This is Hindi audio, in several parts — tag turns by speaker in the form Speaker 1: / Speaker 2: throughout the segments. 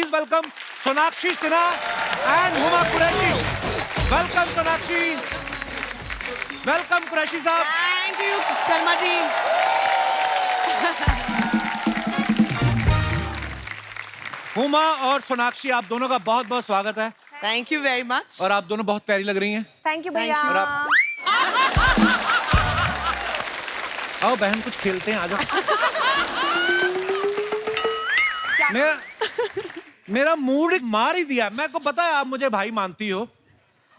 Speaker 1: please welcome Sonakshi Sinha and Huma Qureshi. Welcome Sonakshi. Welcome Qureshi साहब.
Speaker 2: Thank you, Sharma ji.
Speaker 1: हुमा और सोनाक्षी आप दोनों का बहुत बहुत स्वागत है.
Speaker 2: Thank you very much.
Speaker 1: और आप दोनों बहुत प्यारी लग रही हैं.
Speaker 3: थैंक यू भैया.
Speaker 1: और आप आओ बहन कुछ खेलते हैं, आ जाओ. मेरा मूड मार ही दिया. मैं को पता है आप मुझे भाई मानती हो.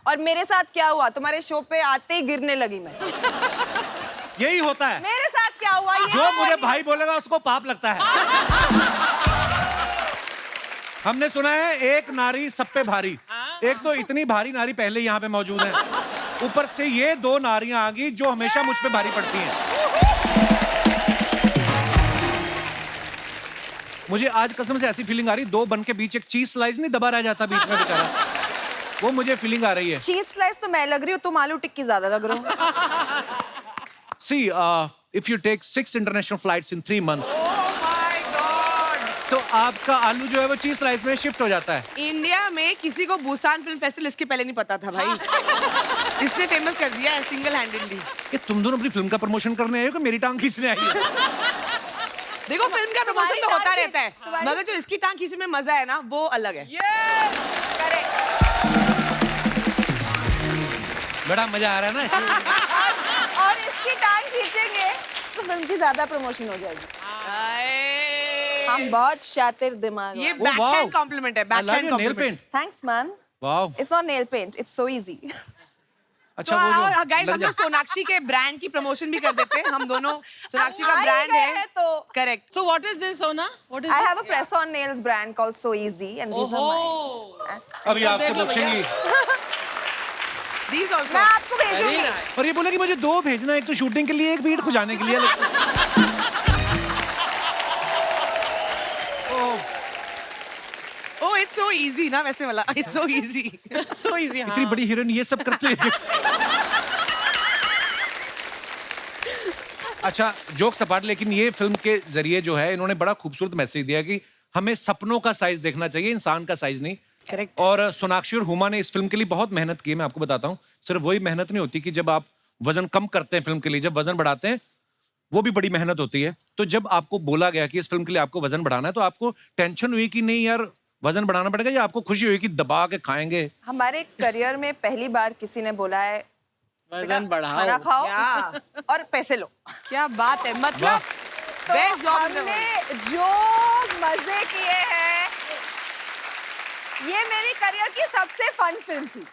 Speaker 3: और मेरे साथ क्या हुआ, तुम्हारे शो पे आते ही गिरने लगी मैं.
Speaker 1: यही होता है.
Speaker 3: मेरे साथ क्या हुआ ये
Speaker 1: जो मुझे भाई बोलेगा उसको पाप लगता है. हमने सुना है एक नारी सब पे भारी. एक तो इतनी भारी नारी पहले यहाँ पे मौजूद है, ऊपर से ये दो नारियां आ गई जो हमेशा मुझ पे भारी पड़ती हैं. मुझे आज कसम से ऐसी फीलिंग आ रही, दो बन के बीच एक चीज स्लाइस नहीं दबा रह जाता बीच में बेचारा, वो मुझे फीलिंग आ रही है.
Speaker 3: चीज स्लाइस तो मैं लग रही हूँ, तुम आलू टिक्की ज्यादा लग रहे हो.
Speaker 1: See, if you take 6 international flights in 3 months, तो आपका आलू जो है वो चीज स्लाइस में शिफ्ट हो जाता है.
Speaker 2: इंडिया में किसी को बुसान फिल्म फेस्टिवल इसके पहले नहीं पता था भाई. इसने फेमस कर दिया है सिंगल हैंडेडली.
Speaker 1: ये तुम दोनों अपनी फिल्म का प्रमोशन करने आए हो कि मेरी टांग खींचने आई हो?
Speaker 2: देखो फिल्म का प्रमोशन तो होता रहता है,
Speaker 3: तुम्हारी-
Speaker 2: मगर जो इसकी टांग खींचने में मजा है ना वो अलग है.
Speaker 1: बड़ा मजा आ रहा है ना.
Speaker 3: और इसकी टांग खींचेंगे तो फिल्म की ज्यादा प्रमोशन हो जाएगी. हम बहुत शातिर दिमाग.
Speaker 2: ये
Speaker 1: Oh,
Speaker 2: back
Speaker 1: wow.
Speaker 2: Hand compliment है.
Speaker 1: I
Speaker 2: back
Speaker 1: love
Speaker 2: hand
Speaker 1: your nail
Speaker 2: compliment.
Speaker 1: paint.
Speaker 3: Thanks man.
Speaker 1: Wow.
Speaker 3: It's not nail paint, it's so easy.
Speaker 1: अच्छा वो जो
Speaker 2: गाइस
Speaker 1: लग
Speaker 2: हम लोग सोनाक्षी के ब्रांड की प्रमोशन भी कर देते हैं. हम दोनों सोनाक्षी का
Speaker 3: आ ही
Speaker 2: ब्रांड
Speaker 3: गए
Speaker 2: है
Speaker 3: हैं तो.
Speaker 2: Correct.
Speaker 4: So what is this, Sona? What is
Speaker 3: I
Speaker 4: this?
Speaker 3: have a press-on nails brand called So Easy, and these are mine.
Speaker 1: अभी आपसे पूछेंगी.
Speaker 2: These
Speaker 3: मैं
Speaker 2: also.
Speaker 3: आपको
Speaker 4: Very
Speaker 3: भेजूंगी.
Speaker 4: nice.
Speaker 1: और ये बोला कि मुझे दो भेजना, एक तो शूटिंग के लिए, एक बीट खुजाने के लिए.
Speaker 2: Oh, it's so easy ना वैसे वाला. It's so easy.
Speaker 4: So easy.
Speaker 1: इतनी बड़ी हीरोइन ये सब करते रहती है. अच्छा जोक सपाट, लेकिन ये फिल्म के जरिए जो है इन्होंने बड़ा खूबसूरत मैसेज दिया कि हमें सपनों का साइज देखना चाहिए, इंसान का साइज नहीं.
Speaker 2: Correct.
Speaker 1: और सोनाक्षी और हुमा ने इस फिल्म के लिए बहुत मेहनत की है. मैं आपको बताता हूँ, सिर्फ वही मेहनत नहीं होती कि जब आप वजन कम करते हैं फिल्म के लिए, जब वजन बढ़ाते हैं वो भी बड़ी मेहनत होती है. तो जब आपको बोला गया कि इस फिल्म के लिए आपको वजन बढ़ाना है, तो आपको टेंशन हुई कि नहीं यार वजन बढ़ाना पड़ेगा, या आपको खुशी हुई कि दबा के खाएंगे?
Speaker 3: हमारे करियर में पहली बार किसी ने बोला है
Speaker 4: वजन बढ़ाओ.
Speaker 3: खाना खाओ
Speaker 2: क्या?
Speaker 3: और पैसे लो.
Speaker 2: क्या बात है. मतलब
Speaker 1: वाह.
Speaker 3: तो
Speaker 2: Best job in the
Speaker 3: हमने जो मजे किए हैं, ये मेरी करियर की सबसे फन फिल्म थी.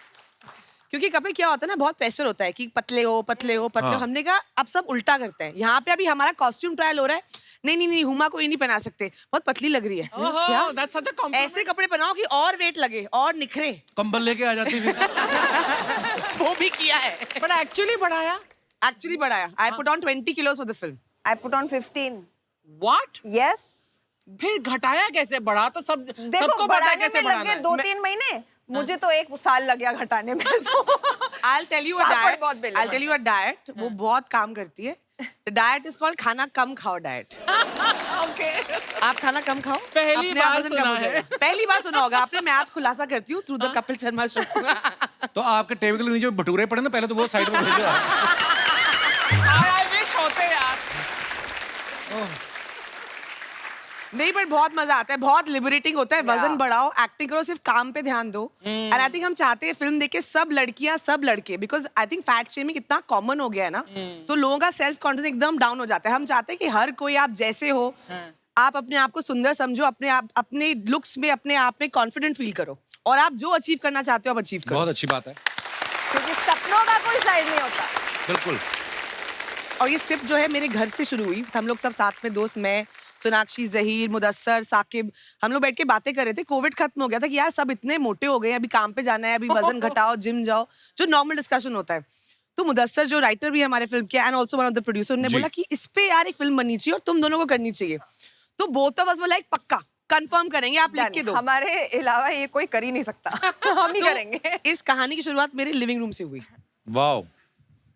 Speaker 2: क्योंकि कपिल क्या होता है ना, बहुत प्रेशर होता है कि पतले हो पतले हो पतले हो.
Speaker 1: हाँ.
Speaker 2: हमने कहा अब सब उल्टा करते हैं. यहाँ पे अभी हमारा कॉस्ट्यूम ट्रायल हो रहा है. नहीं नहीं नहीं हुमा को ये नहीं पहना सकते, बहुत पतली लग रही है.
Speaker 4: Oh, that's such a compliment.
Speaker 2: ऐसे कपड़े पहनाओ कि और वेट लगे और निखरे.
Speaker 1: कंबल लेके आ जाती फिर.
Speaker 2: वो भी किया है.
Speaker 4: But actually बढ़ाया.
Speaker 2: एक्चुअली बढ़ाया. I put on 20 kilos for the film.
Speaker 3: I put on 15.
Speaker 4: What?
Speaker 3: Yes.
Speaker 4: फिर घटाया कैसे? बढ़ा तो सब
Speaker 3: देखो
Speaker 4: सबको पता है
Speaker 3: बढ़ाने
Speaker 4: कैसे
Speaker 3: में लग
Speaker 4: बढ़ाना
Speaker 3: गए
Speaker 4: है.
Speaker 3: 2-3 महीने, मुझे तो 1 साल लग गया घटाने में.
Speaker 2: I'll tell you a
Speaker 3: papad
Speaker 2: diet.
Speaker 3: बहुत बेले
Speaker 2: I'll tell you a diet. वो बहुत काम करती है. The diet is called खाना कम खाओ diet.
Speaker 4: Okay.
Speaker 2: आप खाना कम खाओ.
Speaker 4: पहली
Speaker 2: अपने आप
Speaker 4: बार
Speaker 2: वजन कम
Speaker 4: सुना
Speaker 2: हो
Speaker 4: है.
Speaker 2: जाएगा. पहली बार सुना होगा आपने. मैं आज खुलासा करती हूँ through the Kapil Sharma show.
Speaker 1: तो आपके टेबल के नीचे भटूरे पड़े ना, पहले तो वो साइड में भेजो.
Speaker 4: I wish होते यार.
Speaker 2: नहीं बट बहुत मजा आता है. बहुत लिबरेटिंग होता है. वजन बढ़ाओ, एक्टिंग करो, सिर्फ काम पे ध्यान दो. एंड आई थिंक हम चाहते हैं फिल्म देख के सब लड़कियां सब लड़के, because I think fat shaming इतना कॉमन हो गया है ना, तो लोगों का सेल्फ कॉन्फिडेंस एकदम डाउन हो जाता है. हम चाहते हैं कि हर कोई आप जैसे हो, आप अपने आप को सुंदर समझो, अपने आप अपने लुक्स में अपने आप में कॉन्फिडेंट फील करो, और आप जो अचीव करना चाहते हो आप अचीव करो.
Speaker 1: बहुत अच्छी बात है.
Speaker 3: क्योंकि सपनों का कोई साइज नहीं होता.
Speaker 1: बिल्कुल.
Speaker 2: और ये स्क्रिप्ट जो है मेरे घर से शुरू हुई. हम लोग सब साथ में दोस्त, मैं, सोनाक्षी, जहीर, मुदस्सर, साकिब, हम लोग बैठ के बातें कर रहे थे. कोविड खत्म हो गया था कि यार सब इतने मोटे हो गए, अभी काम पे जाना है, अभी वजन घटाओ, जिम जाओ, जो नॉर्मल डिस्कशन होता है. तो मुदस्सर जो राइटर भी है हमारे फिल्म के and also one of the producer ने
Speaker 1: जी.
Speaker 2: बोला कि इस पे यार एक फिल्म बननी चाहिए और तुम दोनों को करनी चाहिए. तो both of us were like पक्का कंफर्म करेंगे, आप लिख के दो.
Speaker 3: हमारे अलावा ये कोई कर ही नहीं सकता. हम ही
Speaker 2: तो
Speaker 3: करेंगे.
Speaker 2: इस कहानी की शुरुआत मेरे लिविंग रूम से हुई.
Speaker 1: वाओ.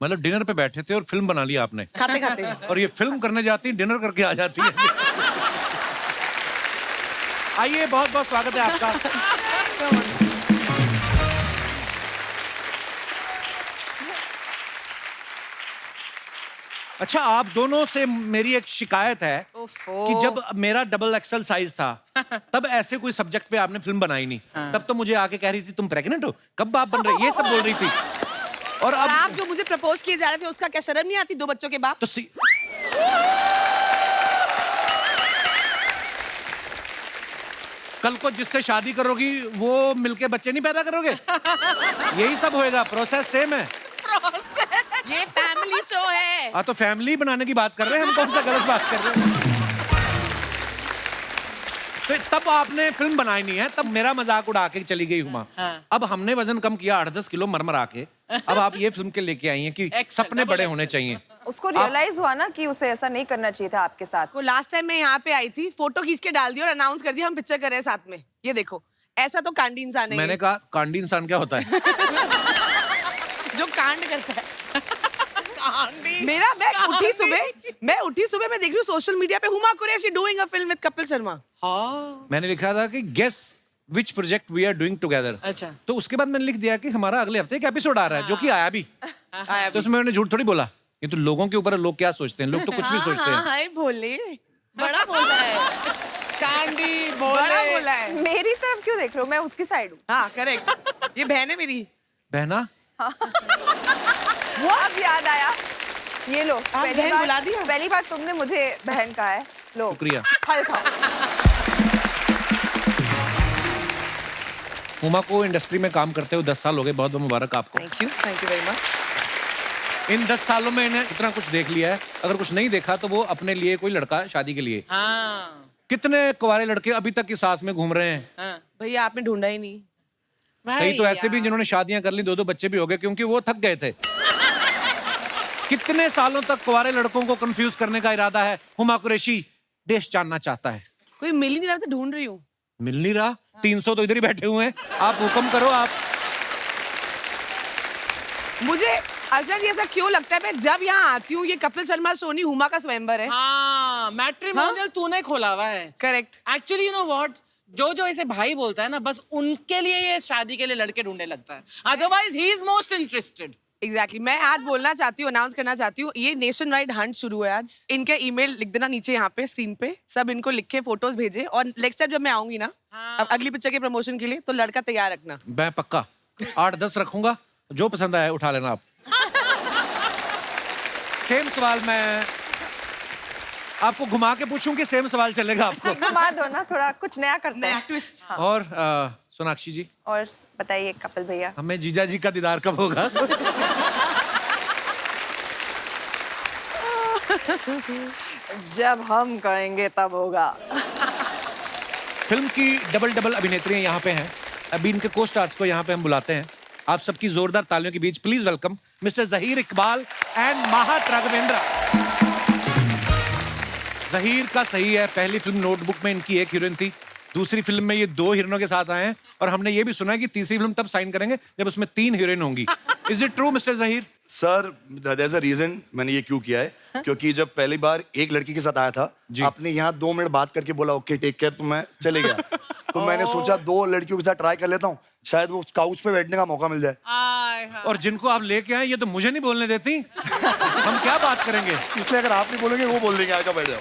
Speaker 1: मतलब डिनर पे बैठे थे और फिल्म बना लिया आपने.
Speaker 2: खाते खाते.
Speaker 1: और ये फिल्म करने जाती डिनर करके आ जाती है. आइए, बहुत बहुत स्वागत है आपका। अच्छा, आप दोनों से मेरी एक शिकायत है
Speaker 2: ओफो।
Speaker 1: कि जब मेरा डबल एक्सल साइज था तब ऐसे कोई सब्जेक्ट पे आपने फिल्म बनाई नहीं। तब तो मुझे आके कह रही थी तुम प्रेग्नेंट हो, कब बाप बन रहे, ये सब बोल रही थी। और
Speaker 2: और
Speaker 1: अब
Speaker 2: आप जो मुझे प्रपोज किए जा रहे थे उसका क्या शर्म नहीं आती 2 बच्चों के बाप?
Speaker 1: तो कल को जिससे शादी करोगी वो मिलके बच्चे नहीं पैदा करोगे? यही सब होएगा, प्रोसेस सेम है।
Speaker 2: ये फैमिली शो है।
Speaker 1: हाँ, तो फैमिली बनाने की बात कर रहे हैं हम, कौन सा गलत बात कर रहे हैं? तो तब आपने फिल्म बनाई नहीं है, तब मेरा मजाक उड़ा के चली गई हुमा। अब हमने वजन कम किया 8-10 किलो मरमरा के, अब आप ये फिल्म के लेके आई हैं कि सपने बड़े होने चाहिए।
Speaker 3: उसको रियलाइज हुआ ना कि उसे ऐसा नहीं करना चाहिए था आपके साथ।
Speaker 2: को लास्ट टाइम मैं यहाँ पे आई थी, फोटो खींच के डाल दी और अनाउंस कर दिया हम पिक्चर कर रहे हैं साथ में। ये देखो, ऐसा तो कांडी इंसान है।
Speaker 1: मैंने कहा कांडी इंसान क्या होता है?
Speaker 2: जो कांड करता है। मेरा मैं उठी सुबह मैं देख रही हूँ सोशल मीडिया पे Huma Qureshi doing a film with Kapil Sharma.
Speaker 1: मैंने लिखा था कि guess which project we are doing together.
Speaker 4: अच्छा।
Speaker 1: तो उसके बाद मैंने लिख दिया कि हमारा अगले हफ्ते एक एपिसोड आ रहा है, जो कि आया भी। तो उसमें मैंने झूठ थोड़ी बोला, ये तो लोगों के ऊपर लोग क्या सोचते हैं, लोग तो कुछ भी सोचते हैं।
Speaker 2: हाय भोले, बड़ा बोला है।
Speaker 4: कांडी
Speaker 2: बड़ा बोला है।
Speaker 3: मेरी तरफ क्यों देख रहे हो? मैं उसकी साइड हूँ।
Speaker 2: हाँ करेक्ट, ये बहन है मेरी।
Speaker 1: बहना
Speaker 3: वो अब याद आया, ये लो
Speaker 2: बहन बुला दिया?
Speaker 3: पहली बार तुमने मुझे बहन कहा है। लो
Speaker 1: शुक्रिया।
Speaker 3: फल खाओ।
Speaker 1: हुमा को इंडस्ट्री में काम करते हुए 10 साल हो गए, बहुत बहुत मुबारक आपको।
Speaker 2: Thank you very much.
Speaker 1: इन 10 सालों में इन्हें इतना कुछ देख लिया है, अगर कुछ नहीं देखा तो वो अपने लिए कोई लड़का शादी के लिए।
Speaker 4: हाँ।
Speaker 1: कितने कुंवारे लड़के अभी तक की सास में घूम रहे हैं।
Speaker 2: भैया आपने ढूंढा ही नहीं।
Speaker 1: कई तो ऐसे भी जिन्होंने शादियां कर ली, 2-2 बच्चे भी हो गए क्योंकि वो थक गए थे। कितने सालों तक कुंवारे लड़कों को कंफ्यूज करने का इरादा है हुमा कुरैशी देश जानना चाहता है।
Speaker 2: कोई मिल ही नहीं रहा तो ढूंढ रही हूँ।
Speaker 1: मिल नहीं रहा, 300 तो इधर ही बैठे हुए हैं, आप हुक्म करो। आप
Speaker 2: मुझे अर्जुन ऐसा क्यों लगता है, मैं जब यहाँ आती हूँ ये कपिल शर्मा सोनी हुमा का स्वयंवर है।
Speaker 4: हाँ, मैट्रिमोनियल तूने खोला हुआ है।
Speaker 2: Correct.
Speaker 4: Actually you know what, जो इसे भाई बोलता है ना, बस उनके लिए ये शादी के लिए लड़के ढूंढने लगता है, otherwise he is most interested.
Speaker 2: Exactly मैं आज बोलना चाहती हूँ, अनाउंस करना चाहती हूँ, ये नेशन वाइड हंट शुरू है आज। इनके ईमेल लिख देना नीचे यहाँ पे स्क्रीन पे, सब इनको लिख के फोटोज भेजे, और नेक्स्ट टाइम जब मैं आऊंगी ना अब अगली पिक्चर के प्रमोशन के लिए, तो लड़का तैयार रखना।
Speaker 1: मैं पक्का 8-10 रखूंगा, जो पसंद आए उठा लेना आप। सेम सवाल मैं आपको घुमा के पूछूं कि सेम सवाल चलेगा आपको?
Speaker 3: घुमा दो ना, थोड़ा कुछ नया करते हैं।
Speaker 2: ट्विस्ट।
Speaker 1: और सोनाक्षी जी,
Speaker 3: और बताइए कपिल भैया,
Speaker 1: हमें जीजा जी का दीदार कब होगा?
Speaker 3: जब हम कहेंगे तब होगा।
Speaker 1: फिल्म की डबल अभिनेत्रियां यहाँ पे हैं। अभी इनके को स्टार्स को यहाँ पे हम बुलाते हैं। आप सबकी जोरदार तालियों के बीच please welcome mister Zaheer Iqbal and Mahat Raghavendra. Zaheer का सही है, पहली फिल्म नोटबुक में इनकी एक हीरोइन थी, दूसरी फिल्म में ये 2 हीरोइनों के साथ आए हैं, और हमने ये भी सुना है कि तीसरी फिल्म तब साइन करेंगे जब उसमें 3 हीरोइन होंगी। Is it true mister Zaheer?
Speaker 5: Sir there is a reason मैंने ये क्यों किया है, क्योंकि जब पहली बार एक लड़की के साथ आया था, आपने यहाँ 2 मिनट बात करके बोला ओके टेक केयर, तो मैं चले गया। तो मैंने सोचा 2 लड़कियों के साथ ट्राई कर लेता हूँ, शायद वो काउच पे बैठने का मौका मिल जाए।
Speaker 1: और जिनको आप लेके आए ये तो मुझे नहीं बोलने देती। हम क्या बात करेंगे?
Speaker 5: इसलिए अगर आप नहीं बोलेंगे वो बोल देंगे, आकर बैठ जाओ।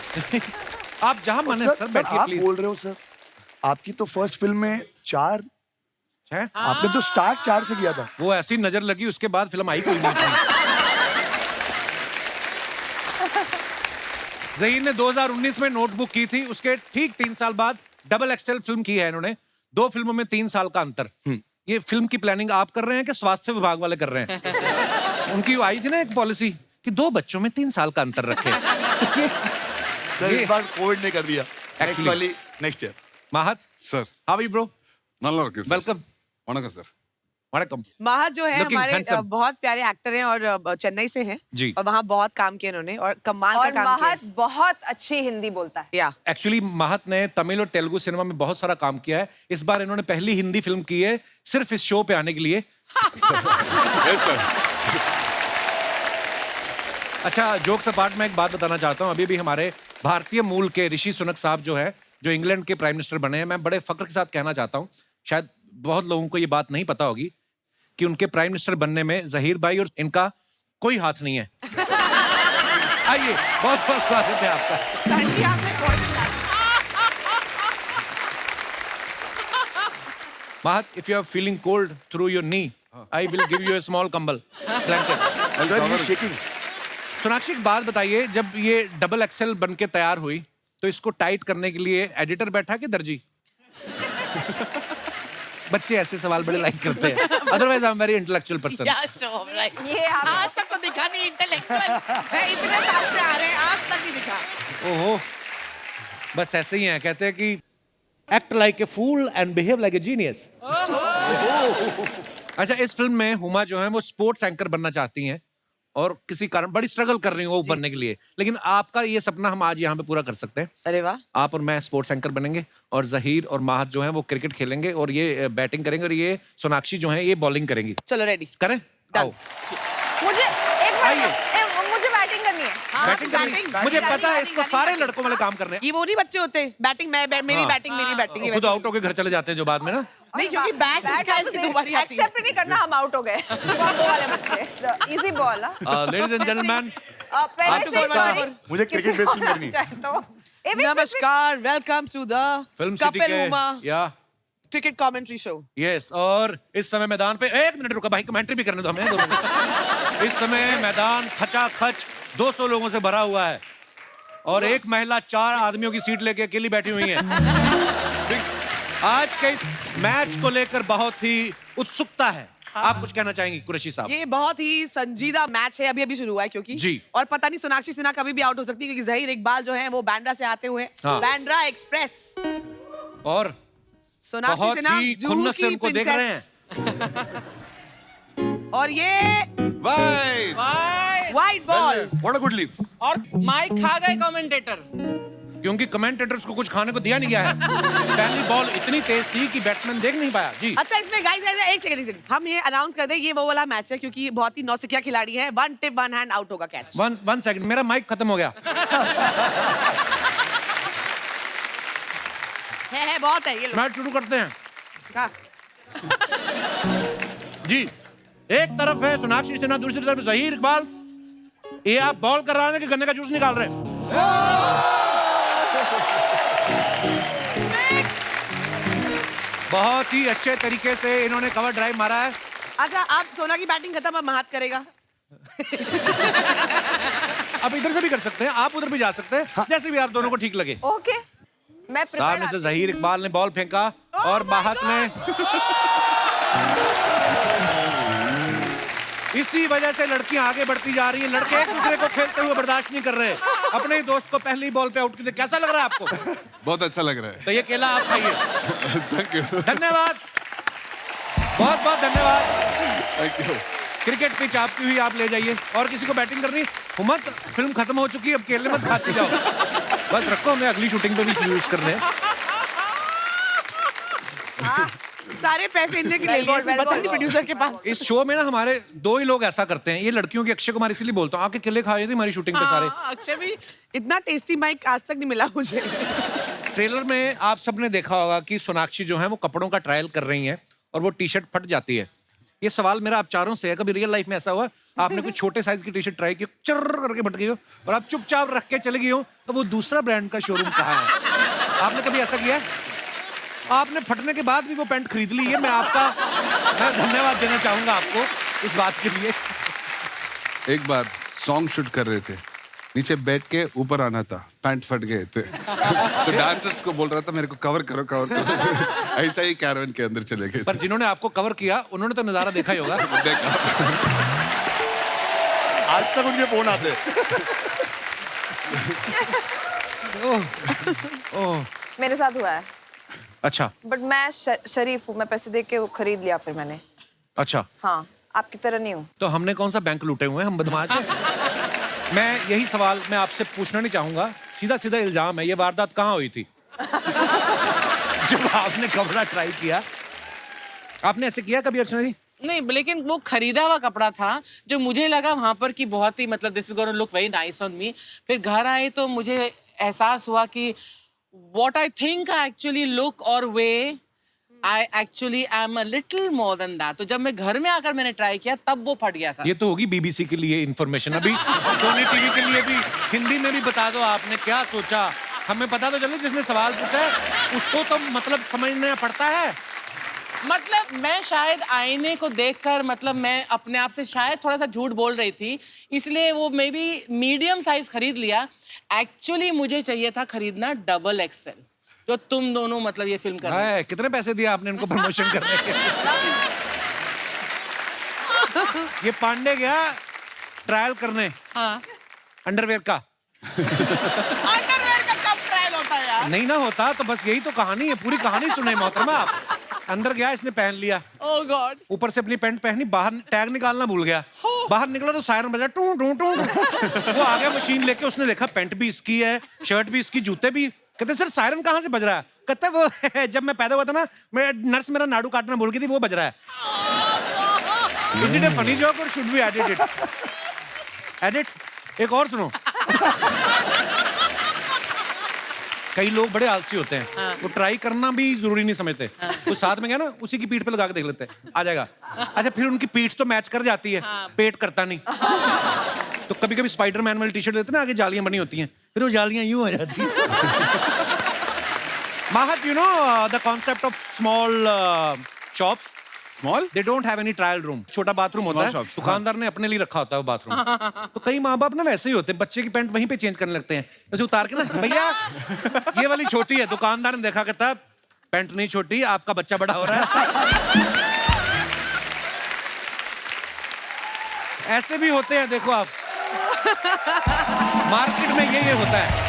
Speaker 1: आप जहां मन है सर बैठिए
Speaker 5: आप
Speaker 1: प्लीज।
Speaker 5: बोल रहे हो सर, आपकी तो फर्स्ट फिल्म में 4,
Speaker 1: है?
Speaker 5: आपने तो स्टार्ट 4 से किया था।
Speaker 1: वो ऐसी नजर लगी, उसके बाद फिल्म आई कोई नहीं थी। जहीर ने 2019 में नोटबुक की थी, उसके ठीक 3 साल बाद डबल एक्सेल फिल्म की है इन्होंने। 2 फिल्मों में 3 साल का अंतर। ये फिल्म की प्लानिंग आप कर रहे हैं कि स्वास्थ्य विभाग वाले कर रहे हैं? उनकी आई थी ना एक पॉलिसी कि 2 बच्चों में 3 साल का अंतर रखे।
Speaker 5: सर, इस बार कोविड ने कर दिया।
Speaker 1: Actually-
Speaker 5: next year.
Speaker 1: Mahat,
Speaker 6: sir
Speaker 1: how are you bro?
Speaker 6: நல்லா இருக்கு சார்.
Speaker 1: वेलकम।
Speaker 6: வணக்கம் சார்.
Speaker 1: वणकम।
Speaker 2: महत जो है
Speaker 1: Looking
Speaker 2: हमारे
Speaker 1: handsome.
Speaker 2: बहुत प्यारे एक्टर हैं और चेन्नई से हैं
Speaker 1: जी।
Speaker 2: और वहाँ बहुत काम किया इन्होंने और कमाल
Speaker 3: और
Speaker 2: का काम किया।
Speaker 3: महत बहुत अच्छी हिंदी बोलता है।
Speaker 2: या
Speaker 1: एक्चुअली महत ने तमिल और तेलुगु सिनेमा में बहुत सारा काम किया है। इस बार इन्होंने पहली हिंदी फिल्म की है सिर्फ इस शो पे आने के लिए।
Speaker 6: Yes sir.
Speaker 1: अच्छा, जोक्स अपार्ट में एक बात बताना चाहता हूँ। अभी भी हमारे भारतीय मूल के ऋषि सुनक साहब जो है जो इंग्लैंड के प्राइम मिनिस्टर बने हैं, मैं बड़े फक्र के साथ कहना चाहता हूँ, शायद बहुत लोगों को ये बात नहीं पता होगी कि उनके प्राइम मिनिस्टर बनने में जहीर भाई और इनका कोई हाथ नहीं है। आइए, बहुत बहुत स्वागत है आपका।
Speaker 2: सर जी, आपने बहुत
Speaker 1: Mahat, if you are feeling cold through your knee, I will give you a small कंबल blanket.
Speaker 5: Sir, you shaking.
Speaker 1: Sonakshi एक बात बताइए, जब ये डबल एक्सेल बन के तैयार हुई तो इसको टाइट करने के लिए एडिटर बैठा कि दर्जी? बच्चे ऐसे सवाल बड़े लाइक करते हैं। Otherwise I am very intellectual person.
Speaker 3: ये आप
Speaker 2: आज तक तो दिखा नहीं इंटेलेक्चुअल है, इतने साल से आ रहे हैं, आज तक नहीं दिखा।
Speaker 1: ओहो, बस ऐसे ही हैं, कहते हैं कि act like a fool and behave like a genius. अच्छा, इस फिल्म में हुमा जो है वो स्पोर्ट्स एंकर बनना चाहती हैं और किसी कारण बड़ी स्ट्रगल कर रही हैं वो बनने के लिए, लेकिन आपका ये सपना हम आज यहाँ पे पूरा कर सकते हैं।
Speaker 2: अरे वाह।
Speaker 1: आप और मैं स्पोर्ट्स एंकर बनेंगे और जहीर और माहत जो है वो क्रिकेट खेलेंगे और ये बैटिंग करेंगे और ये सोनाक्षी जो है ये बॉलिंग करेंगी।
Speaker 2: चलो रेडी।
Speaker 1: करें? आओ।
Speaker 3: मुझे एक
Speaker 1: आइए।
Speaker 3: मिनट, मुझे बैटिंग करनी है।
Speaker 1: बैटिंग करनी, मुझे पता है इसको सारे लड़कों वाले काम करने हैं।
Speaker 2: ये वो नहीं बच्चे होते, बैटिंग मेरी बैटिंग मेरी बैटिंग ये
Speaker 1: खुद
Speaker 2: वैसे।
Speaker 1: आउट होके घर चले जाते हैं जो बाद में ना।
Speaker 2: नहीं, क्योंकि बैट इसका इसकी दोबारी आती है।
Speaker 3: एक्सेप्ट नहीं करना, हम आउट हो गए। वो वाले बच्चे। Easy ball.
Speaker 1: Ladies and gentleman,
Speaker 3: पहले से
Speaker 2: नमस्कार।
Speaker 5: मुझे क्रिकेट बेस फिल्म करनी है।
Speaker 2: नमस्कार, welcome to the
Speaker 1: film city
Speaker 2: Kapil
Speaker 1: के
Speaker 2: हुमा
Speaker 1: या
Speaker 2: क्रिकेट कमेंट्री शो।
Speaker 1: यस, और इस समय मैदान पे 1 मिनट रुका भाई, कमेंट्री भी करने दो हमें 2 मिनट। इस समय मैदान खचाखच 200 लोगों से भरा हुआ है और एक महिला 4 आदमियों की सीट लेके अकेली बैठी हुई है। आज के इस मैच को लेकर बहुत ही उत्सुकता है। आप कुछ कहना चाहेंगी कुरैशी साहब?
Speaker 2: ये बहुत ही संजीदा मैच है, अभी अभी शुरू हुआ है क्योंकि
Speaker 1: जी।
Speaker 2: और पता नहीं सोनाक्षी सिन्हा कभी भी आउट हो सकती है क्योंकि जहीर इकबाल जो है वो बांद्रा से आते हुए
Speaker 1: हाँ।
Speaker 2: बांद्रा एक्सप्रेस
Speaker 1: और
Speaker 2: सोनाक्षी
Speaker 1: बहुत
Speaker 2: सिन्हा
Speaker 1: ही
Speaker 2: जूहू
Speaker 1: खुन्नस से
Speaker 2: की
Speaker 1: उनको देख रहे हैं।
Speaker 2: princess। और ये white ball
Speaker 5: What a good leave.
Speaker 4: और माइक खा गए कमेंटेटर।
Speaker 1: क्योंकि कमेंटेटर्स को कुछ खाने को दिया नहीं गया है। पहली बॉल इतनी तेज थी कि बैट्समैन देख नहीं पाया। जी।
Speaker 2: अच्छा, इसमें गाइस एक सेकंड हम ये अनाउंस कर दें, ये वो वाला मैच है क्योंकि बहुत ही नौसिखिया खिलाड़ी है। 1 टिप 1 हैंड आउट होगा कैच।
Speaker 1: 1 सेकंड, मेरा माइक खत्म हो गया।
Speaker 2: है बहुत है ये लो।
Speaker 1: मैच शुरू करते हैं।
Speaker 2: हाँ।
Speaker 1: जी, एक तरफ है सोनाक्षी सिन्हा, दूसरी तरफ जहीर इकबाल। ये आप बॉल कर रहे हैं कि गन्ने का जूस निकाल रहे हैं? बहुत ही अच्छे तरीके से इन्होंने कवर ड्राइव मारा है।
Speaker 2: अच्छा, आप सोना की बैटिंग खत्म, अब महात करेगा।
Speaker 1: आप इधर से भी कर सकते हैं, आप उधर भी जा सकते हैं, जैसे भी आप दोनों को ठीक लगे।
Speaker 3: ओके, मैं
Speaker 1: सामने से जहीर इकबाल ने बॉल फेंका और माहत ने इसी वजह से लड़कियां आगे बढ़ती जा रही हैं। लड़के एक दूसरे को खेलते हुए बर्दाश्त नहीं कर रहे। अपने ही दोस्त को पहली बॉल पे आउट किया। कैसा लग रहा है आपको?
Speaker 6: बहुत अच्छा लग रहा है।
Speaker 1: तो ये केला आप खाइए।
Speaker 6: Thank you.
Speaker 1: धन्यवाद, बहुत बहुत धन्यवाद।
Speaker 6: Thank you.
Speaker 1: क्रिकेट पिच आपकी हुई, आप ले जाइए। और किसी को बैटिंग करनी? हुमत, फिल्म खत्म हो चुकी है, अब केले मत खाती जाओ। बस रखो, हमें अगली शूटिंग पे भी यूज करने हैं।
Speaker 2: सारे पैसे इनने के ले लिए, बचा नहीं प्रोड्यूसर के पास।
Speaker 1: इस शो में ना हमारे 2 ही लोग ऐसा करते हैं। ये लड़कियों की अक्षय कुमार इसलिए बोलता हूँ, आके केले खाए थे हमारी शूटिंग पे सारे।
Speaker 2: हाँ, अक्षय भी इतना टेस्टी माइक आज तक नहीं मिला मुझे।
Speaker 1: ट्रेलर में आप सबने देखा होगा कि सोनाक्षी जो है वो कपड़ों का ट्रायल कर रही हैं और वो टी शर्ट फट जाती है। ये सवाल मेरा आप चारों से है, कभी रियल लाइफ में ऐसा हुआ आपने कोई छोटे साइज की टी शर्ट ट्राई की, चर्र करके फट गई हो और आप चुपचाप रख के चले गई हो, तो वो दूसरा ब्रांड का शोरूम कहाँ है? आपने कभी ऐसा किया? आपने फटने के बाद भी वो पैंट खरीद ली है। मैं धन्यवाद देना चाहूंगा आपको इस बात के लिए।
Speaker 6: एक बार सॉन्ग शूट कर रहे थे, नीचे बैठ के ऊपर आना था, पैंट फट गए थे। तो डांसर्स को बोल रहा था मेरे को कवर करो कवर करो। ऐसा ही कैरवन के अंदर चले गए।
Speaker 1: पर जिन्होंने आपको कवर किया उन्होंने तो नजारा देखा ही होगा।
Speaker 6: देखा।
Speaker 5: आज तक उनके फोन आते।
Speaker 1: ओह,
Speaker 3: मेरे साथ हुआ है,
Speaker 1: अच्छा
Speaker 3: बट मैं शरीफ हूँ, मैं पैसे दे के वो खरीद लिया फिर मैंने।
Speaker 1: अच्छा,
Speaker 3: हाँ, आपकी तरह नहीं हूँ।
Speaker 1: तो हमने कौन सा बैंक लूटे हुए हैं, हम बदमाश हैं। मैं यही सवाल मैं आपसे पूछना नहीं चाहूंगा, सीधा सीधा इल्जाम है, ये वारदात कहाँ हुई थी? जब आपने कपड़ा ट्राई किया, आपने ऐसे किया कभी अर्चना जी?
Speaker 4: नहीं, लेकिन वो खरीदा हुआ कपड़ा था जो मुझे लगा वहां पर कि बहुत ही मतलब this is gonna look very nice on me. फिर घर आए तो मुझे एहसास हुआ कि what I think I actually look or weigh, I actually am a little more than that. तो जब मैं घर में आकर मैंने ट्राई किया तब वो फट गया था.
Speaker 1: ये तो होगी बीबीसी के लिए इंफॉर्मेशन. अभी सोनी टीवी के लिए भी हिंदी में भी बता दो आपने क्या सोचा. हमें पता तो चले जिसने सवाल पूछा है उसको तो मतलब समझना पड़ता है.
Speaker 4: मतलब मैं शायद आईने को देखकर मतलब मैं अपने आप से शायद थोड़ा सा झूठ बोल रही थी, इसलिए वो मे बी मीडियम साइज खरीद लिया. एक्चुअली मुझे चाहिए था खरीदना डबल एक्सएल, जो तुम दोनों मतलब ये फिल्म कर रहे हो.
Speaker 1: कितने पैसे दिए आपने इनको प्रमोशन करने के? ये पांडे गया ट्रायल करने.
Speaker 4: हाँ.
Speaker 1: अंडरवेयर का.
Speaker 4: अंडरवेयर का कब ट्रायल होता है यार?
Speaker 1: नहीं ना होता तो बस यही तो कहानी है. पूरी कहानी सुने मोहतरमा आप. अंदर गया इसने पहन लिया.
Speaker 4: ओह गॉड.
Speaker 1: ऊपर से अपनी पैंट पहनी, बाहर टैग निकालना भूल गया. बाहर निकला तो सायरन बजा टू टू टू. वो आ गया मशीन लेके, उसने देखा पैंट भी इसकी है, शर्ट भी इसकी, जूते भी. कहते सर सायरन कहाँ से बज रहा है? कहता है वो जब मैं पैदा हुआ था ना, मैं नर्स मेरा नाड़ू काटना भूल गई थी, वो बज रहा है. Is it a funny joke और should we edit it? Edit. एक और सुनो. कई लोग बड़े आलसी होते हैं. वो ट्राई करना भी जरूरी नहीं समझते. वो साथ में गया ना, उसी की पीठ पे लगा के देख लेते हैं, आ जाएगा. अच्छा फिर उनकी पीठ तो मैच कर जाती है, पेट करता नहीं. तो कभी कभी स्पाइडरमैन वाली टी शर्ट देते ना, आगे जालियां बनी होती हैं, फिर वो जालियां यूं हो जाती हैं. Mahat, you know the concept of small shops.
Speaker 6: Small?
Speaker 1: They don't have any trial room. छोटा बाथरूम होता है.
Speaker 6: shops,
Speaker 1: दुकानदार ने अपने लिए रखा होता है वो बाथरूम. तो कई माँ बाप ना वैसे ही होते हैं, बच्चे की पैंट वहीं पे चेंज करने लगते हैं. जैसे उतार के ना, भैया ये वाली छोटी है. दुकानदार ने देखा, कहता पैंट नहीं छोटी, आपका बच्चा बड़ा हो रहा है. ऐसे भी होते हैं, देखो आप. मार्केट में ये होता है.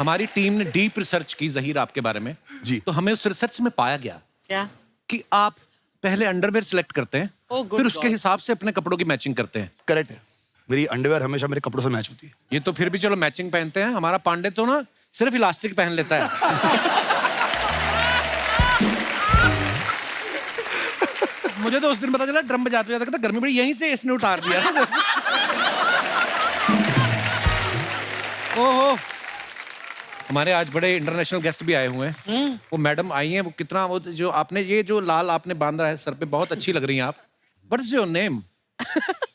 Speaker 1: हमारी टीम ने डीप रिसर्च की जहीर आपके बारे में
Speaker 5: जी.
Speaker 1: तो हमें उस रिसर्च में पाया गया
Speaker 4: क्या?
Speaker 1: कि आप पहले अंडरवेयर सिलेक्ट करते हैं,
Speaker 4: Oh, good
Speaker 1: फिर उसके
Speaker 4: God.
Speaker 1: हिसाब से अपने कपड़ों की मैचिंग करते हैं.
Speaker 5: करेक्ट है. मेरी अंडरवेयर हमेशा मेरे कपड़ों से मैच होती है.
Speaker 1: ये तो फिर भी चलो मैचिंग पहनते हैं. हमारा पांडे तो ना सिर्फ इलास्टिक पहन लेता है. मुझे तो उस दिन पता चला ड्रम बजाते हुए, कहता गर्मी बड़ी, यहीं से इसने उतार दिया. ओहो, हमारे आज बड़े इंटरनेशनल गेस्ट भी आए हुए हैं. वो मैडम आई हैं, वो कितना, वो जो आपने ये जो लाल आपने बांधा है सर पे, बहुत अच्छी लग रही हैं आप. What is your name?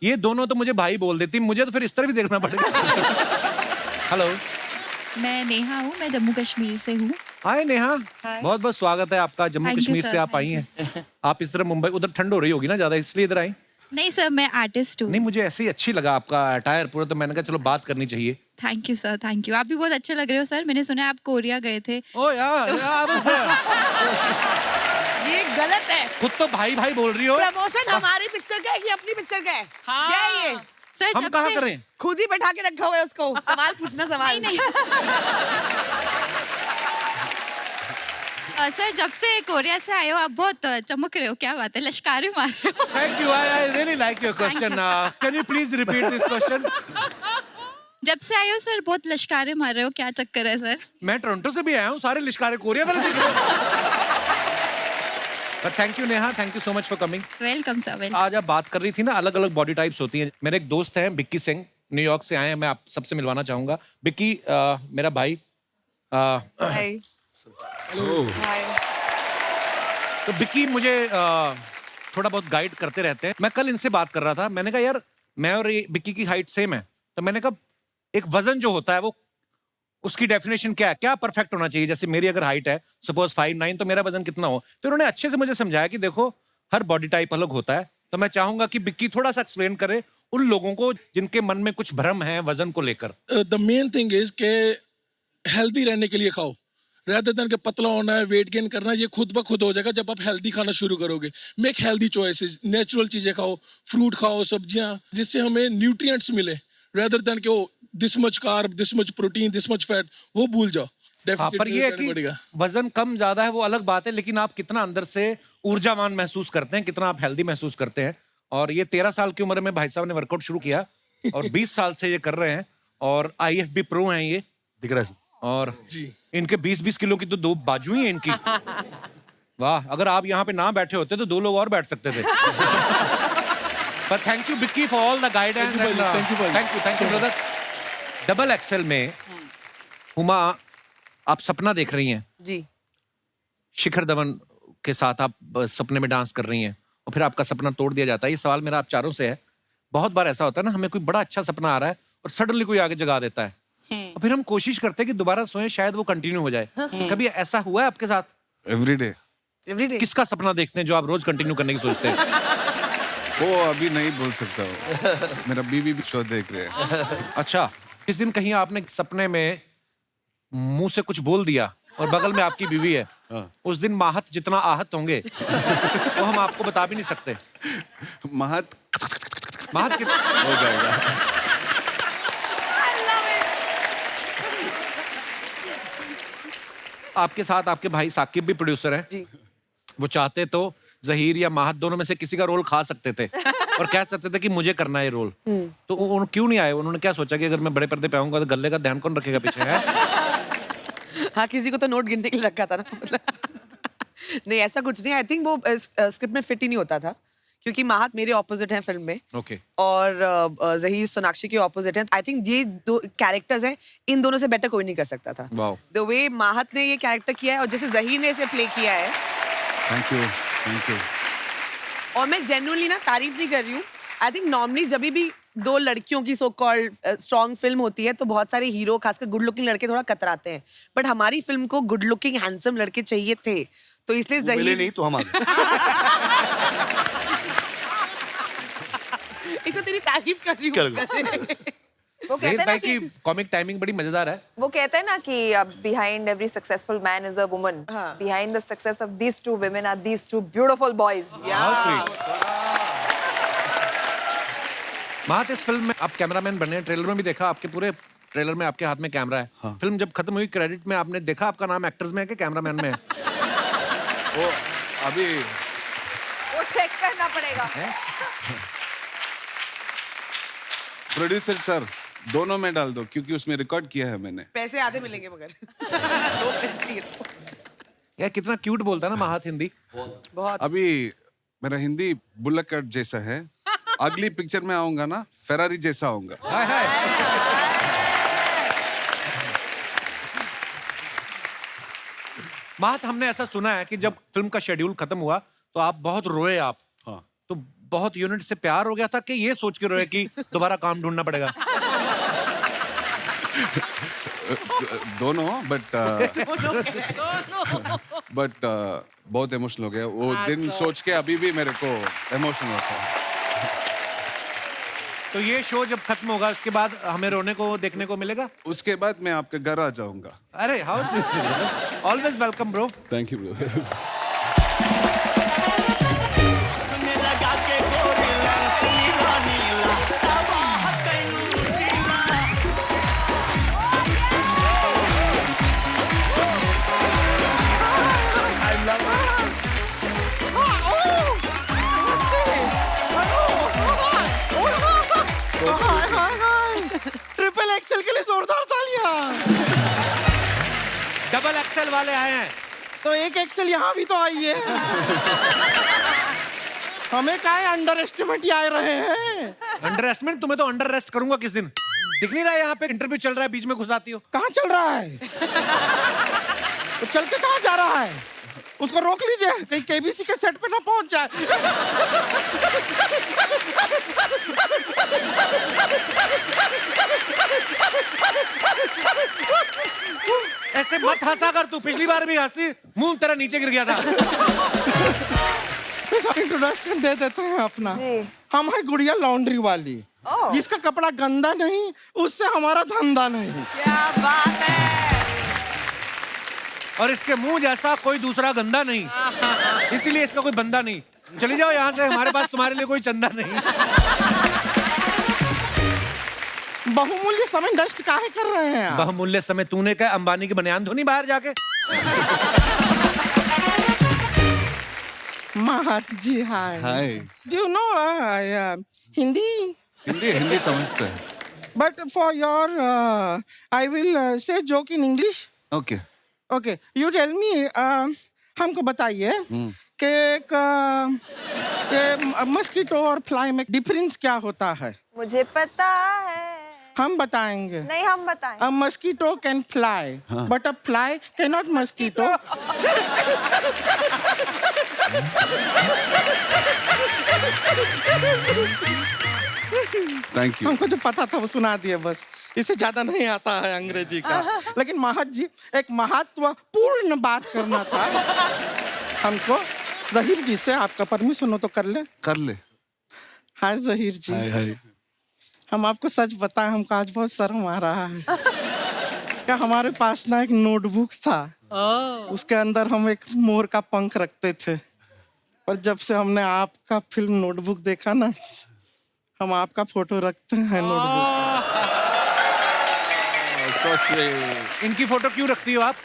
Speaker 1: ये दोनों तो मुझे भाई बोल देती, मुझे तो फिर इस तरह भी देखना पड़ेगा. हेलो,
Speaker 7: मैं नेहा हूँ, मैं जम्मू कश्मीर से हूँ.
Speaker 1: हाय नेहा, बहुत बहुत स्वागत है आपका. Jammu
Speaker 7: Thank you,
Speaker 1: Kashmir
Speaker 7: sir,
Speaker 1: से आप आई हैं. आप इस तरह मुंबई, उधर ठंड हो रही होगी ना ज्यादा, इसलिए इधर आई.
Speaker 7: नहीं सर, मैं आर्टिस्ट हूँ.
Speaker 1: नहीं, मुझे ऐसे ही अच्छी लगा आपका अटायर पूरा, तो मैंने कहा चलो बात करनी चाहिए.
Speaker 7: Thank you sir, thank you. आप भी बहुत अच्छे लग रहे हो सर. मैंने सुना है आप कोरिया गए थे.
Speaker 1: ओ यार,
Speaker 2: ये गलत है.
Speaker 1: खुद तो भाई भाई बोल रही हो.
Speaker 2: प्रमोशन हमारी पिक्चर का है कि अपनी पिक्चर का है?
Speaker 4: हाँ.
Speaker 2: क्या है ये?
Speaker 7: सर
Speaker 1: हम
Speaker 7: जब
Speaker 1: कहाँ
Speaker 7: से-
Speaker 1: करें?
Speaker 2: खुद ही बैठा के रखा हुआ है उसको. सवाल पूछना, सवाल.
Speaker 7: नहीं सर, जब से कोरिया से आए हो आप बहुत चमक रहे हो. क्या बात है, लश्कारे मार रहे हो.
Speaker 1: Thank you. I really like your question. Can you please repeat this question?
Speaker 7: जब से आए हो सर बहुत लश्कारे मार रहे हो. क्या चक्कर है सर?
Speaker 1: मैं टोरंटो से भी आया हूँ, सारे लिश्कारे कोरिया वाले दिख रहे हैं. But thank you Neha, thank you so much for coming.
Speaker 7: Welcome sir, welcome.
Speaker 1: आज आप बात कर रही थी ना, अलग अलग बॉडी टाइप्स होती हैं. मेरे एक दोस्त हैं बिक्की सिंह, न्यूयॉर्क से आए हैं. मैं आप सबसे मिलवाना चाहूंगा. बिक्की मेरा भाई.
Speaker 2: हाय. हाय.
Speaker 1: तो बिक्की मुझे थोड़ा बहुत गाइड करते रहते हैं. मैं कल इनसे बात कर रहा था, मैंने कहा यार मैं और ये बिक्की की हाइट सेम है. तो मैंने कहा एक वजन जो होता है वो उसकी डेफिनेशन क्या है, क्या परफेक्ट होना चाहिए. जैसे मेरी अगर हाइट है सपोज 5'9", तो मेरा वजन कितना हो. तो उन्होंने अच्छे से मुझे समझाया कि देखो हर बॉडी टाइप अलग होता है. तो मैं चाहूंगा कि बिक्की थोड़ा सा एक्सप्लेन करे उन लोगों को जिनके मन में कुछ भ्रम है वजन को लेकर.
Speaker 8: द मेन थिंग इज के हेल्दी रहने के लिए खाओ, rather than के पतला होना है, वेट गेन करना है, ये खुद ब खुद हो जाएगा जब आप हेल्दी खाना शुरू करोगे. मेक हेल्दी चॉइसेस, नेचुरल चीजें खाओ, फ्रूट खाओ, सब्जियां, जिससे हमें न्यूट्रिएंट्स मिले, rather than के वो this much carb, this much protein, this much fat, वो भूल जाओ. डेफिसिट
Speaker 1: पर ये है कि वजन कम ज्यादा है वो अलग बात है, लेकिन आप कितना अंदर से ऊर्जावान महसूस करते हैं, कितना आप हेल्दी महसूस करते हैं. और ये 13 साल की उम्र में भाई साहब ने वर्कआउट शुरू किया और 20 साल से ये कर रहे हैं और IFB प्रो हैं ये.
Speaker 5: दिख रहा है.
Speaker 1: और
Speaker 8: जी.
Speaker 1: इनके 20-20 किलो की तो 2 बाजू ही हैं इनकी. वाह, अगर आप यहाँ पे ना बैठे होते तो 2 लोग और बैठ सकते थे. पर thank you Bikki for all the guidance.
Speaker 8: Thank you,
Speaker 1: thank you brother. Double excel में हुमा आप सपना देख रही हैं,
Speaker 2: जी
Speaker 1: शिखर धवन के साथ आप सपने में डांस कर रही हैं और फिर आपका सपना तोड़ दिया जाता है। ये सवाल मेरा आप चारों से है। बहुत बार ऐसा होता है ना, हमें कोई बड़ा अच्छा सपना आ रहा है और सडनली कोई आगे जगा देता है और फिर हम कोशिश करते हैं कि दोबारा सोएं, शायद वो कंटिन्यू हो जाए। कभी ऐसा हुआ है आपके साथ?
Speaker 6: एवरीडे।
Speaker 2: एवरीडे।
Speaker 1: किसका सपना देखते हैं जो आप रोज कंटिन्यू करने की सोचते हैं?
Speaker 6: वो अभी नहीं बोल सकता हूँ। मेरा बीबी भी शो देख रहे हैं।
Speaker 1: अच्छा, इस दिन कहीं आपने सपने में मुंह से कुछ बोल दिया और बगल में आपकी बीवी है, उस दिन माहत जितना आहत होंगे वो हम आपको बता भी नहीं सकते।
Speaker 6: महत
Speaker 1: माहत
Speaker 6: हो जाएगा।
Speaker 1: आपके साथ आपके भाई साकिब भी प्रोड्यूसर हैं।
Speaker 2: जी।
Speaker 1: वो चाहते तो जहीर या माहत दोनों में से किसी का रोल खा सकते थे और कह सकते थे कि मुझे करना है ये रोल। तो उन क्यों नहीं आए? उन्होंने क्या सोचा कि अगर मैं बड़े पर्दे पे आऊंगा तो गले का ध्यान कौन रखेगा पीछे है?
Speaker 2: हाँ, किसी को तो नोट गिनने के लिए रखा था ना, मतलब नहीं ऐसा कुछ नहीं। आई थिंक वो स्क्रिप्ट में फिट ही नहीं होता था क्योंकि माहत मेरे ऑपोजिट हैं फिल्म में
Speaker 1: ओके।
Speaker 2: और जहीर सोनाक्षी के ऑपोजिट हैं। आई थिंक ये दो कैरेक्टर्स हैं, इन दोनों से बेटर कोई नहीं कर सकता था।
Speaker 1: वाओ।
Speaker 2: द वे माहत ने ये कैरेक्टर किया है और जैसे जहीर ने इसे प्ले किया है,
Speaker 6: थैंक यू, थैंक यू।
Speaker 2: और मैं जेन्युइनली ना तारीफ नहीं कर रही हूँ। आई थिंक नॉर्मली जब भी दो लड़कियों की सो कॉल्ड स्ट्रॉन्ग फिल्म होती है तो बहुत सारे हीरो, खासकर गुड लुकिंग लड़के थोड़ा कतराते हैं, बट हमारी फिल्म को गुड लुकिंग हैंडसम लड़के चाहिए थे, तो इसलिए
Speaker 5: मिले
Speaker 2: जहीर
Speaker 5: नहीं तो हम आ गए।
Speaker 2: एक तो तेरी तारीफ कर रही
Speaker 5: कर
Speaker 2: हूँ।
Speaker 3: वो
Speaker 1: जहीर
Speaker 3: कहते हैं ना
Speaker 1: भाई
Speaker 3: कि
Speaker 1: की कॉमिक टाइमिंग बड़ी मजेदार है।
Speaker 3: वो कहते हैं ना कि behind every successful man is a woman,
Speaker 2: हाँ।
Speaker 3: Behind the success of these two women are these two beautiful boys.
Speaker 1: Mahat, इस फिल्म में आप कैमरामैन बने हैं, ट्रेलर में भी देखा, आपके पूरे ट्रेलर में आपके हाथ में कैमरा है।
Speaker 6: हाँ।
Speaker 1: फिल्म जब खत्म हुई क्रेडिट में आपने देखा आपका नाम एक्टर्स में है कि कैमरामैन में है?
Speaker 6: वो अभी
Speaker 3: वो चेक करना पड़ेगा।
Speaker 6: प्रोड्यूसर सर दोनों में डाल दो क्योंकि उसमें रिकॉर्ड किया है मैंने।
Speaker 2: पैसे आधे मिलेंगे मगर दो मिनट चाहिए तो।
Speaker 1: यार कितना क्यूट बोलता है ना माहत हिंदी।
Speaker 2: बहुत।
Speaker 6: अभी मेरा हिंदी बुल्लक कट जैसा है, अगली पिक्चर में आऊंगा ना फेरारी जैसा आऊंगा।
Speaker 1: हाय हाय। माहत, हमने ऐसा सुना है कि जब फिल्म का शेड्यूल खत्म हुआ तो आप बहुत रोए आप।
Speaker 6: हाँ।
Speaker 1: तो बहुत यूनिट से प्यार हो गया था कि ये सोच के रोए कि दोबारा काम ढूंढना पड़ेगा?
Speaker 6: दोनों, बट बहुत इमोशनल हो गया वो दिन सोच के, अभी भी मेरे को इमोशनल होता है।
Speaker 1: तो ये शो जब खत्म होगा उसके बाद हमें रोने को देखने को मिलेगा?
Speaker 6: उसके बाद मैं आपके घर आ जाऊंगा।
Speaker 1: अरे how sweet, always welcome bro.
Speaker 6: Thank you brother.
Speaker 9: Triple XL के लिए जोरदार तालियां।
Speaker 1: डबल एक्सेल वाले आए हैं।
Speaker 9: तो एक एक्सेल यहाँ भी तो आई है। हमें क्या है, अंडर एस्टिमेट ही आए रहे हैं।
Speaker 1: Under estimate? तुम्हें तो अंडर रेस्ट करूंगा किस दिन। दिख नहीं रहा है यहाँ पे इंटरव्यू चल रहा है, बीच में घुसाती हो।
Speaker 9: कहाँ चल रहा है? तो चल के कहाँ जा रहा है? उसको रोक लीजिए कहीं केबीसी के सेट पे ना पहुंच जाए।
Speaker 1: ऐसे मत हंसा कर तू, पिछली बार भी हंसी, मुंह तेरा नीचे गिर गया था।
Speaker 9: इंट्रोडक्शन दे देते हैं अपना।
Speaker 3: जी।
Speaker 9: हम है गुड़िया लॉन्ड्री वाली, जिसका कपड़ा गंदा नहीं, उससे हमारा धंधा नहीं।
Speaker 2: क्या बात है।
Speaker 1: और इसके मुंह जैसा कोई दूसरा गंदा नहीं, इसीलिए इसका कोई बंदा नहीं। चली जाओ यहाँ से, हमारे पास तुम्हारे लिए कोई चंदा नहीं।
Speaker 9: बहुमूल्य समय नष्ट काहे कर रहे हैं आप?
Speaker 1: बहुमूल्य समय तूने क्या अंबानी की बनियान धोनी बाहर जाके?
Speaker 9: Mahat ji hi.
Speaker 6: Hi.
Speaker 9: Do you know Hindi?
Speaker 6: Hindi समझते हैं।
Speaker 9: But for your I will say joke in English.
Speaker 6: Okay.
Speaker 9: Okay, you tell me, हमको बताइए कि मस्कीटो और फ्लाई में डिफरेंस क्या होता है?
Speaker 3: मुझे पता है
Speaker 9: हम बताएंगे।
Speaker 3: नहीं, हम बताएं।
Speaker 9: A mosquito can fly, but a fly cannot mosquito.
Speaker 6: Thank you.
Speaker 9: हमको जो पता था वो सुना दिए बस, इससे ज्यादा नहीं आता है अंग्रेजी का। लेकिन महत जी, एक महत्वपूर्ण बात करना था हमको। जहीर जी से आपका परमिशन हो तो कर ले।
Speaker 6: कर ले।
Speaker 9: हाय जहीर जी।
Speaker 5: हाय हाय।
Speaker 9: हम आपको सच बताएं, हमको आज बहुत शर्म आ रहा है। क्या हमारे पास ना एक नोटबुक था, उसके अंदर हम एक मोर का पंख रखते थे, और जब से हमने आपका फिल्म नोटबुक देखा ना, हम आपका फोटो रखते हैं नोटबुक।
Speaker 1: इनकी फोटो क्यों रखती हो आप?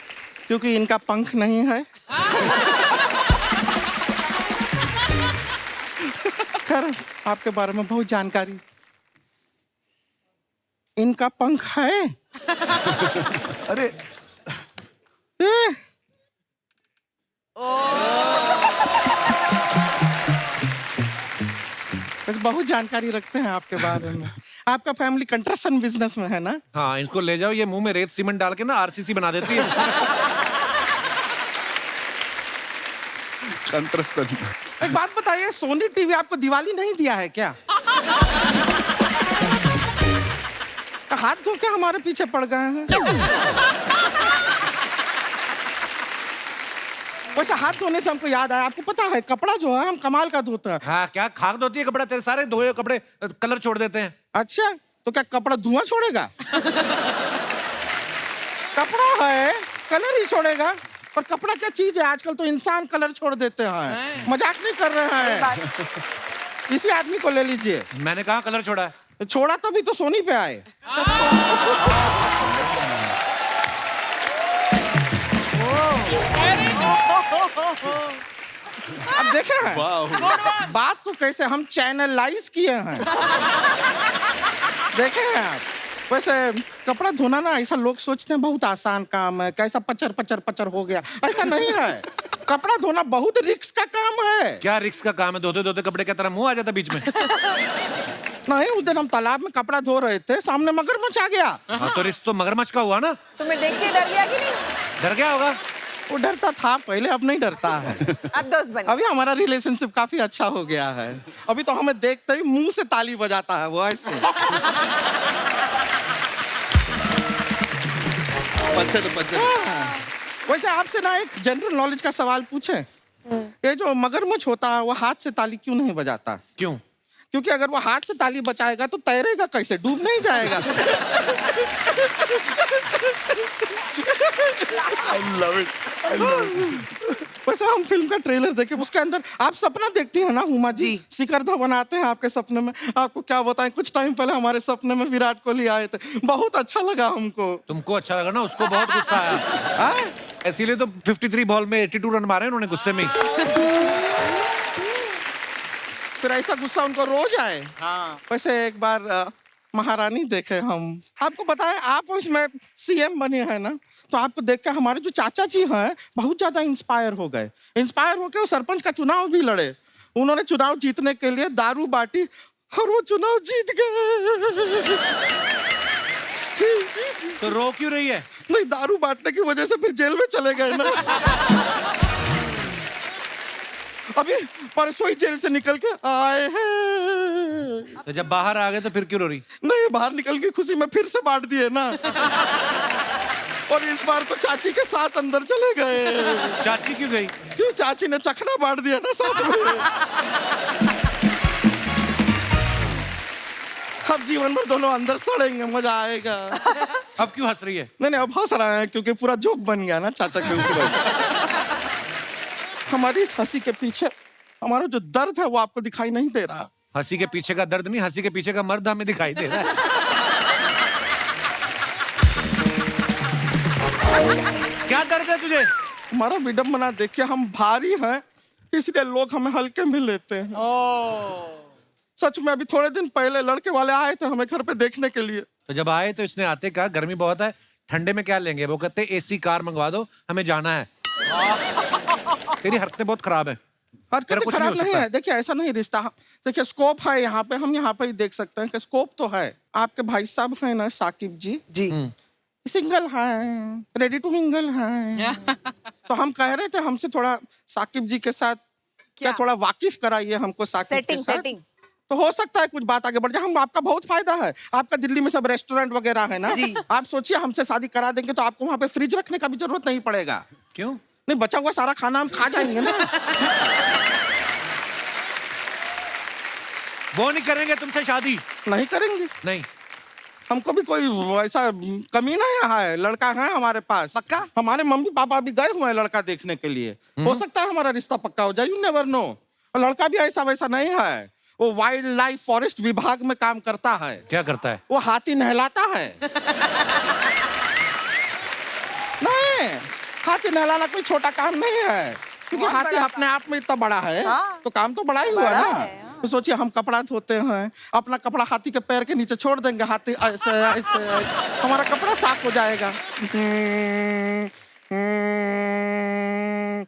Speaker 9: क्योंकि इनका पंख नहीं है। खैर, आपके बारे में बहुत जानकारी। इनका पंख है।
Speaker 5: अरे
Speaker 9: ए! बहुत जानकारी रखते हैं आपके बारे में। आपका फैमिली कंस्ट्रक्शन बिजनेस में है ना?
Speaker 1: हाँ, इनको ले जाओ, ये मुंह में रेत सीमेंट डाल के ना आरसीसी बना देती है।
Speaker 6: कंट्रस्ट।
Speaker 9: एक बात बताइए, सोनी टीवी आपको दिवाली नहीं दिया है क्या? हाथ धो के हमारे पीछे पड़ गए हैं। वैसे हाथ धोने से हमको याद आया, आपको पता है कपड़ा जो है हम कमाल का धोते हैं।
Speaker 1: हाँ, क्या खाक धोती है कपड़ा? तेरे सारे धोए कपड़े कलर छोड़ देते हैं।
Speaker 9: अच्छा, तो क्या कपड़ा धुआं छोड़ेगा? कपड़ा है, कलर ही छोड़ेगा। और कपड़ा क्या चीज है? आजकल तो इंसान कलर छोड़ देते हैं। मजाक नहीं कर रहे हैं। इसी आदमी को ले लीजिए।
Speaker 1: मैंने कहा कलर छोड़ा है।
Speaker 9: छोड़ा तभी तो सोनी पे आए। अब देखे हैं बात को कैसे हम चैनलाइज किए हैं। देखे हैं आप? वैसे कपड़ा धोना ना, ऐसा लोग सोचते हैं बहुत आसान काम है, कैसा पचर पचर पचर हो गया। ऐसा नहीं है। कपड़ा धोना बहुत रिस्क का काम है।
Speaker 1: क्या रिस्क का काम है? धोते धोते कपड़े क्या तरह मुंह आ जाता बीच में?
Speaker 9: नहीं, उस दिन हम तालाब में कपड़ा धो रहे थे, सामने मगरमच्छ आ गया।
Speaker 1: हाँ, तो रिस्क तो मगरमच्छ का हुआ ना।
Speaker 3: तुम्हें देख के डर गया कि नहीं?
Speaker 1: डर गया होगा।
Speaker 9: वो डरता था पहले, अब नहीं डरता है।
Speaker 3: अब दोस्त बने।
Speaker 9: अभी हमारा रिलेशनशिप काफी अच्छा हो गया है। अभी तो हमें देखते ही मुंह से ताली बजाता है वो ऐसे। वैसे आपसे ना एक जनरल नॉलेज का सवाल पूछे। ये जो मगरमच्छ होता है वो हाथ से ताली क्यों नहीं बजाता?
Speaker 1: क्यों?
Speaker 9: क्योंकि अगर वो हाथ से ताली बजाएगा तो तैरेगा कैसे? डूब नहीं जाएगा।
Speaker 5: I love it. I love it.
Speaker 9: वैसे हम फिल्म का ट्रेलर देखे, उसके अंदर आप सपना देखती हैं ना उमा जी? शिखरधा बनाते हैं आपके सपने में। आपको क्या बताएं, कुछ टाइम पहले हमारे सपने में विराट कोहली आए थे, बहुत अच्छा लगा हमको।
Speaker 1: तुमको अच्छा लगा ना, उसको बहुत गुस्सा आया। इसीलिए तो 53 बॉल में 82 रन मारे उन्होंने गुस्से में।
Speaker 9: फिर ऐसा गुस्सा उनको रोज आए। वैसे एक बार महारानी देखे हम। आपको पता है आप उसमें सीएम बने हैं ना, तो आपको देख के हमारे जो चाचा जी हैं बहुत ज्यादा इंस्पायर हो गए। इंस्पायर होके वो सरपंच का चुनाव भी लड़े। उन्होंने चुनाव जीतने के लिए दारू बांटी और वो चुनाव जीत गए।
Speaker 1: तो रो क्यों रही है?
Speaker 9: नहीं, दारू बांटने की वजह से फिर जेल में चले गए ना। अभी परसों ही जेल से निकल के आए हैं।
Speaker 1: तो जब बाहर आ गए तो फिर क्यों रो रही?
Speaker 9: नहीं, बाहर निकल के खुशी में फिर से बांट दिए ना। और इस बार तो चाची के साथ अंदर चले गए।
Speaker 1: चाची क्यों गई?
Speaker 9: क्यों? चाची ने चखना बांट दिया ना साथ में। अब जीवन भर दोनों अंदर सड़ेंगे, मजा आएगा।
Speaker 1: अब क्यों हंस रही है?
Speaker 9: नहीं, अब हंस रहा है क्योंकि पूरा जोक बन गया ना चाचा के ऊपर। हमारी इस हंसी के पीछे हमारा जो दर्द है वो आपको दिखाई नहीं दे रहा।
Speaker 1: हंसी के पीछे का दर्द नहीं, हंसी के पीछे का मर्द हमें दिखाई दे रहा है। क्या दर्द है तुझे?
Speaker 9: हमारा विडम्बना देखिए, हम भारी हैं इसलिए लोग हमें हल्के में लेते हैं। सच में अभी थोड़े दिन पहले लड़के वाले आए थे हमें घर पे देखने के लिए।
Speaker 1: तो जब आए तो इसने आते कहा गर्मी बहुत है, ठंडे में क्या लेंगे? वो कहते एसी कार मंगवा दो, हमें जाना है। तेरी हरकतें बहुत खराब है।
Speaker 9: हरकतें
Speaker 1: कुछ नहीं
Speaker 9: खराब
Speaker 1: हो
Speaker 9: नहीं
Speaker 1: सकता।
Speaker 9: है। देखिए ऐसा नहीं रिश्ता। देखिए स्कोप है यहाँ पे, हम यहाँ पे ही देख सकते हैं कि स्कोप तो है। आपके भाई साहब हैं ना साकिब जी
Speaker 2: जी
Speaker 9: सिंगल हैं, रेडी टू मिंगल हैं। तो हम कह रहे थे हमसे थोड़ा साकिब जी के साथ क्या थोड़ा वाकिफ कराइए हमको साकिब के
Speaker 3: सेटिंग
Speaker 9: साथ।
Speaker 3: सेटिंग
Speaker 9: तो हो सकता है कुछ बात आगे बढ़ जाए। हम आपका बहुत फायदा है, आपका दिल्ली में सब रेस्टोरेंट वगैरह है ना,
Speaker 2: जी।
Speaker 9: आप सोचिए हमसे शादी करा देंगे तो आपको वहाँ पे फ्रिज रखने का भी जरूरत नहीं पड़ेगा।
Speaker 1: क्यों?
Speaker 9: नहीं, बचा हुआ सारा खाना हम खा जाएंगे ना।
Speaker 1: वो नहीं करेंगे तुमसे शादी?
Speaker 9: नहीं करेंगे,
Speaker 1: नहीं।
Speaker 9: हमको भी कोई ऐसा कमी नहीं है, लड़का है हमारे पास।
Speaker 2: पक्का?
Speaker 9: हमारे मम्मी पापा भी गए हुए हैं लड़का देखने के लिए। हो सकता है हमारा रिश्ता पक्का हो जाए, यू नेवर नो। और लड़का भी ऐसा वैसा नहीं है, वो वाइल्ड लाइफ फॉरेस्ट विभाग में काम करता है।
Speaker 1: क्या करता है?
Speaker 9: वो हाथी नहलाता है। नहीं, हाथी नहलाना कोई छोटा काम नहीं है, क्योंकि
Speaker 3: बहुत
Speaker 9: हाथी
Speaker 3: बड़ा
Speaker 9: अपने आप में इतना बड़ा है।
Speaker 3: हाँ।
Speaker 9: तो काम तो बड़ा ही हुआ
Speaker 3: बड़ा
Speaker 9: ना।
Speaker 3: है, हाँ।
Speaker 9: तो सोचिए हम कपड़ा धोते हैं, अपना कपड़ा हाथी के पैर के नीचे छोड़ देंगे, हाथी ऐसे ऐसे हमारा कपड़ा साफ हो जाएगा।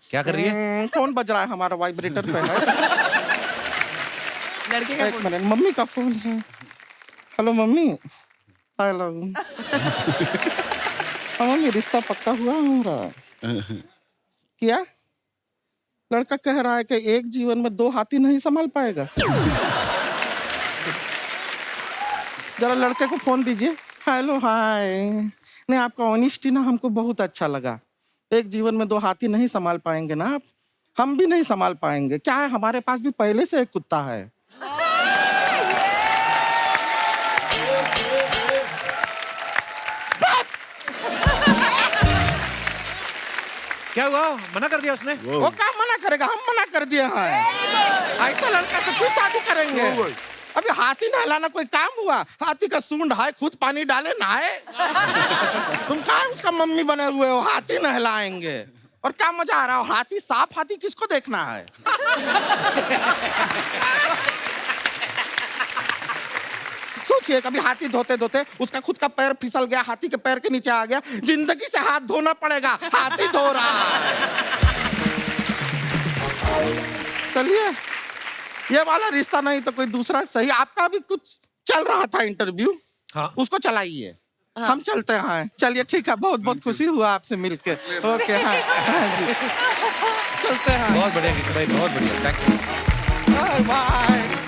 Speaker 1: क्या कर रही है?
Speaker 9: फोन बज रहा है हमारा, वाइब्रेटर पे है।
Speaker 2: लड़के का
Speaker 9: एक मिनट, मम्मी का फोन है। Hello mummy. हेलो। हाँ मम्मी, रिश्ता पक्का हुआ हमारा। क्या? लड़का कह रहा है कि एक जीवन में 2 हाथी नहीं संभाल पाएगा। जरा लड़के को फोन दीजिए। Hello hi. नहीं, आपका ऑनेस्टी ना हमको बहुत अच्छा लगा। एक जीवन में 2 हाथी नहीं संभाल पाएंगे ना आप, हम भी नहीं संभाल पाएंगे। क्या है, हमारे पास भी पहले से एक कुत्ता है।
Speaker 1: क्या हुआ? मना कर दिया उसने?
Speaker 9: वो क्या मना करेगा, हम मना कर दिए हैं। ऐसा लड़का से क्यों शादी करेंगे? अभी हाथी नहलाना कोई काम हुआ? हाथी का सूंड है, खुद पानी डाले नहाए। तुम क्या उसका मम्मी बने हुए हो, हाथी नहलाएंगे? और क्या मजा आ रहा हो? हाथी साफ हाथी किसको देखना है? सोचिए कभी हाथी धोते धोते उसका खुद का पैर फिसल गया, हाथी के पैर के नीचे आ गया, जिंदगी से हाथ धोना पड़ेगा, हाथी धो रहा है। चलिए, ये वाला रिश्ता नहीं तो कोई दूसरा सही। आपका भी कुछ चल रहा था इंटरव्यू,
Speaker 1: हाँ।
Speaker 9: उसको चलाइए। हम चलते हैं। चलिए ठीक है, बहुत बहुत खुशी हुआ आपसे मिलके। ओके, हाँ जी, चलते हैं।
Speaker 1: बहुत बढ़िया किशोर भाई, बहुत बढ़िया, थैंक यू।
Speaker 9: बाय।